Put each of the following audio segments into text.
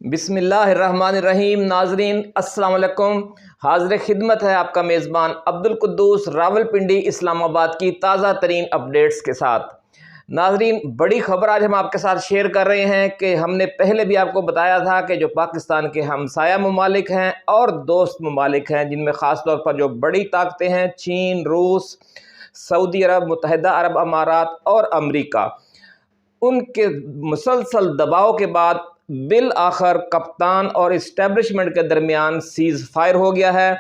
बिस्मिल्लाहिर्रहमानिर्रहीम। नाजरीन अस्सलाम वालेकुम। हाज़िर खिदमत है आपका मेज़बान अब्दुल कुद्दूस रावलपिंडी इस्लामाबाद की ताज़ा तरीन अपडेट्स के साथ। नाजरीन, बड़ी खबर आज हम आपके साथ शेयर कर रहे हैं कि हमने पहले भी आपको बताया था कि जो पाकिस्तान के हमसाया ममालिक हैं और दोस्त ममालिक हैं, जिनमें ख़ास तौर पर जो बड़ी ताकतें हैं चीन, रूस, सऊदी अरब, मुत्तहिदा अरब अमारात और अमरीका, उनके मुसलसल दबाव के बाद बिल आखिर कप्तान और इस्टेब्लिशमेंट के दरमियान सीज़ फायर हो गया है।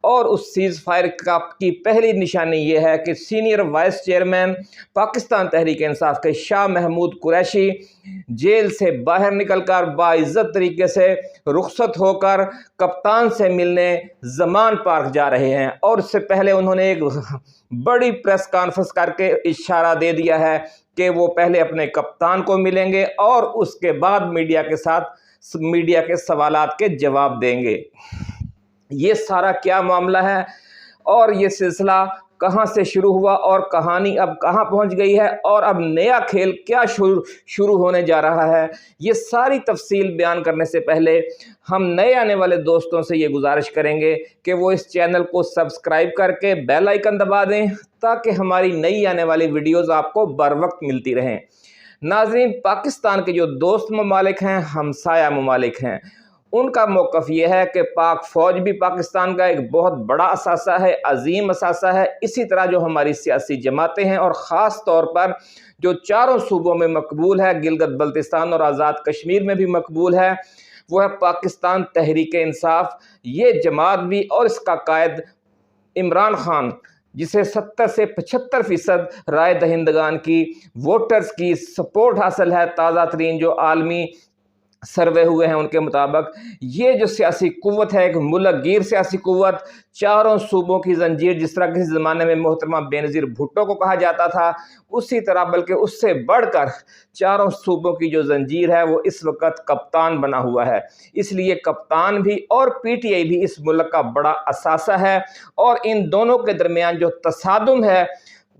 और उस सीज़ फायर की पहली निशानी ये है कि senior vice chairman Pakistan Tehreek Insaf के शाह महमूद कुरैशी जेल से बाहर निकलकर बाइज्जत तरीके से रुखसत होकर कप्तान से मिलने ज़मान पार्क जा रहे हैं। और उससे पहले उन्होंने एक बड़ी प्रेस कॉन्फ्रेंस करके इशारा दे दिया है कि वो पहले अपने कप्तान को मिलेंगे और उसके बाद मीडिया के सवालात के जवाब देंगे। ये सारा क्या मामला है और ये सिलसिला कहाँ से शुरू हुआ और कहानी अब कहाँ पहुँच गई है और अब नया खेल क्या शुरू होने जा रहा है, ये सारी तफसील बयान करने से पहले हम नए आने वाले दोस्तों से ये गुजारिश करेंगे कि वो इस चैनल को सब्सक्राइब करके बेल आइकन दबा दें ताकि हमारी नई आने वाली वीडियोज़ आपको बर वक्त मिलती रहें। नाज़रीन, पाकिस्तान के जो दोस्त ममालिक हैं, हमसाया ममालिक हैं, उनका मौक़िफ़ ये है कि पाक फ़ौज भी पाकिस्तान का एक बहुत बड़ा असासा है, अजीम असासा है। इसी तरह जो हमारी सियासी जमातें हैं और ख़ास तौर पर जो चारों सूबों में मकबूल है, गिलगित बल्तिस्तान और आज़ाद कश्मीर में भी मकबूल है, वो है पाकिस्तान तहरीक इंसाफ। ये जमात भी और इसका कायद इमरान खान, जिसे 70 से 75% राय दहिंदगान की, वोटर्स की सपोर्ट हासिल है। ताज़ा तरीन जो आलमी सर्वे हुए हैं उनके मुताबिक ये जो सियासी कुव्वत है, एक मुल्क गिर सियासी कुव्वत, चारों सूबों की जंजीर, जिस तरह किसी ज़माने में मोहतरमा बेनज़ीर भुट्टो को कहा जाता था, उसी तरह बल्कि उससे बढ़कर चारों सूबों की जो जंजीर है वो इस वक्त कप्तान बना हुआ है। इसलिए कप्तान भी और पीटीआई भी इस मुल्क का बड़ा असासा है और इन दोनों के दरमियान जो तसादुम है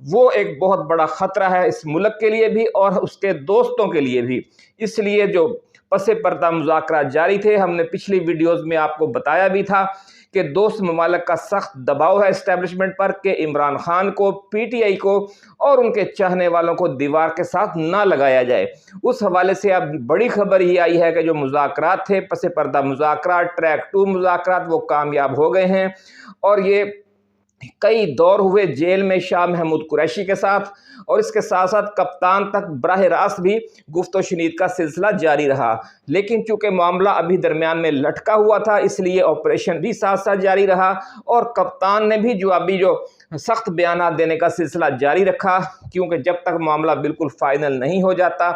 वो एक बहुत बड़ा ख़तरा है इस मुल्क के लिए भी और उसके दोस्तों के लिए भी। इसलिए जो पसे पर्दा मुज़ाकरात जारी थे, हमने पिछली वीडियोज़ में आपको बताया भी था कि दोस्त ममालिक का सख्त दबाव है इस्टेब्लिशमेंट पर कि इमरान खान को, पीटीआई को और उनके चाहने वालों को दीवार के साथ ना लगाया जाए। उस हवाले से अब बड़ी खबर ये आई है कि जो मुज़ाकरात थे, पसे पर्दा मुज़ाकरात, ट्रैक 2 मुज़ाकरात, वो कामयाब हो गए हैं और ये कई दौर हुए जेल में शाह महमूद कुरैशी के साथ और इसके साथ साथ कप्तान तक बराह रास्त भी गुफ्तो शनीद का सिलसिला जारी रहा। लेकिन चूंकि मामला अभी दरमियान में लटका हुआ था, इसलिए ऑपरेशन भी साथ साथ जारी रहा और कप्तान ने भी जवाबी जो सख्त बयानात देने का सिलसिला जारी रखा, क्योंकि जब तक मामला बिल्कुल फाइनल नहीं हो जाता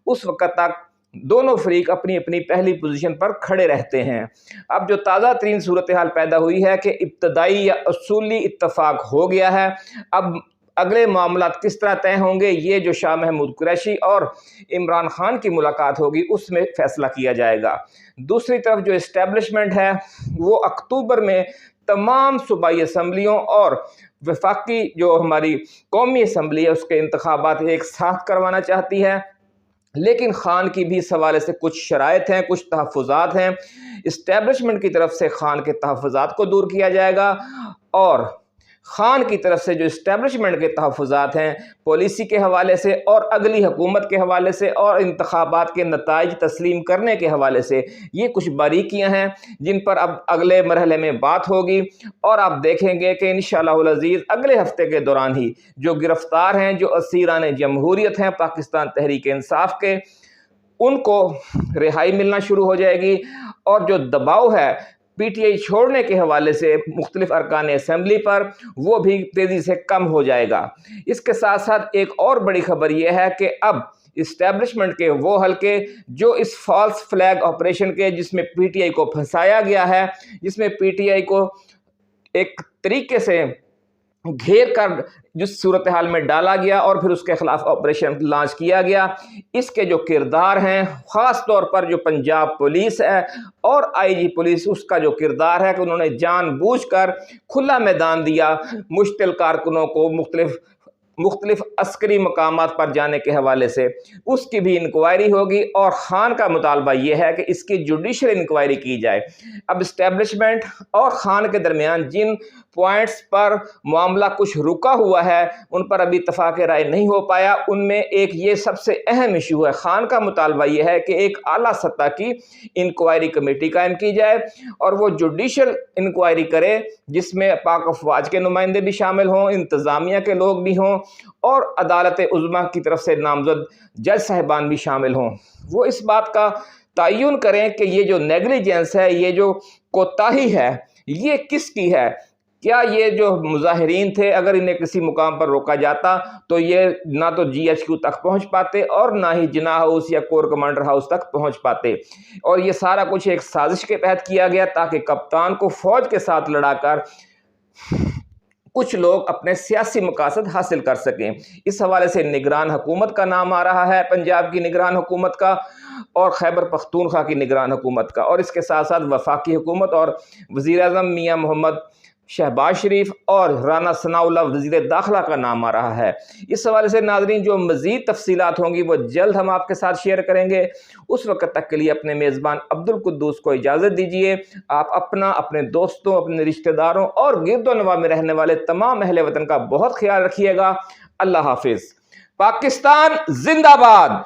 उस वक्त तक दोनों फरीक अपनी अपनी पहली पोजीशन पर खड़े रहते हैं। अब जो ताज़ा तरीन सूरत हाल पैदा हुई है कि इब्तदाई या असूली इत्तफाक हो गया है। अब अगले मामला किस तरह तय होंगे, ये जो शाह महमूद कुरैशी और इमरान खान की मुलाकात होगी उसमें फ़ैसला किया जाएगा। दूसरी तरफ जो इस्टेब्लिशमेंट है वो अक्टूबर में तमाम सूबाई असम्बलियों और वफाकी जो हमारी कौमी असम्बली है उसके इंतखाबात एक साथ करवाना चाहती है। लेकिन खान की भी इस हवाले से कुछ शराइत हैं, कुछ तहफ़्फ़ुज़ात हैं। इस्टेब्लिशमेंट की तरफ से खान के तहफ़्फ़ुज़ात को दूर किया जाएगा और खान की तरफ से जो इस्टेब्लिशमेंट के तहफ़्फ़ुज़ात हैं पॉलिसी के हवाले से और अगली हुकूमत के हवाले से और इंतखाबात के नताइज तस्लीम करने के हवाले से, ये कुछ बारीकियां हैं जिन पर अब अगले मरहले में बात होगी। और आप देखेंगे कि इंशाअल्लाहुल अज़ीज़ अगले हफ्ते के दौरान ही जो गिरफ़्तार हैं, जो असीरान जमहूरियत हैं पाकिस्तान तहरीक इंसाफ के, उनको रिहाई मिलना शुरू हो जाएगी और जो दबाव है पीटीआई छोड़ने के हवाले से मुख्तलिफ अरकान असम्बली पर, वो भी तेज़ी से कम हो जाएगा। इसके साथ साथ एक और बड़ी खबर यह है कि अब इस्टेब्लिशमेंट के वो हलके जो इस फॉल्स फ्लैग ऑपरेशन के, जिसमें पीटीआई को फंसाया गया है, जिसमें पीटीआई को एक तरीके से घेर कर जिस सूरत हाल में डाला गया और फिर उसके खिलाफ ऑपरेशन लॉन्च किया गया, इसके जो किरदार हैं, ख़ास तौर पर जो पंजाब पुलिस है और आईजी पुलिस, उसका जो किरदार है कि उन्होंने जानबूझकर खुला मैदान दिया मुश्तिल कारकुनों को, मुख्तलिफ मुख्तलिफ अस्करी मकामात पर जाने के हवाले से, उसकी भी इंक्वायरी होगी। और खान का मुतालबा ये है कि इसकी जुडिशल इंक्वायरी की जाए। अब इस्टेब्लिशमेंट और खान के दरमियान जिन पॉइंट्स पर मामला कुछ रुका हुआ है, उन पर अभी इत्तफाक राय नहीं हो पाया। उनमें एक ये सबसे अहम इशू है। खान का मुतालबा ये है कि एक आला सतह की इंक्वायरी कमेटी कायम की जाए और वो जुडिशल इंक्वायरी करे, जिसमें पाक अफवाज के नुमाइंदे भी शामिल हों, इंतज़ामिया के लोग भी हों और अदालत उज़्मा की तरफ से नामज़द जज साहिबान भी शामिल हों। वो इस बात का तयन करें कि ये जो नेगलिजेंस है, ये जो कोताही है, ये किसकी है। क्या ये जो मुजाहिरीन थे, अगर इन्हें किसी मुकाम पर रोका जाता तो ये ना तो GHQ तक पहुंच पाते और ना ही जिना हाउस या कोर कमांडर हाउस तक पहुंच पाते। और ये सारा कुछ एक साजिश के तहत किया गया ताकि कप्तान को फौज के साथ लड़ाकर कुछ लोग अपने सियासी मकासद हासिल कर सकें। इस हवाले से निगरान हुकूमत का नाम आ रहा है, पंजाब की निगरान हुकूमत का और खैबर पख्तूनख्वा की निगरान हुकूमत का, और इसके साथ साथ वफाकी हुकूमत और वज़ीर आज़म मियाँ मोहम्मद शहबाज शरीफ और राना सनाउल्लाह वज़ीर दाखिला का नाम आ रहा है। इस हवाले से नाज़रीन जो मज़ीद तफसीलात होंगी वो जल्द हम आपके साथ शेयर करेंगे। उस वक्त तक के लिए अपने मेज़बान अब्दुल कुद्दूस को इजाज़त दीजिए। आप अपना, अपने दोस्तों, अपने रिश्तेदारों और गिरदोनवा में रहने वाले तमाम अहले वतन का बहुत ख्याल रखिएगा। अल्लाह हाफिज़। पाकिस्तान जिंदाबाद।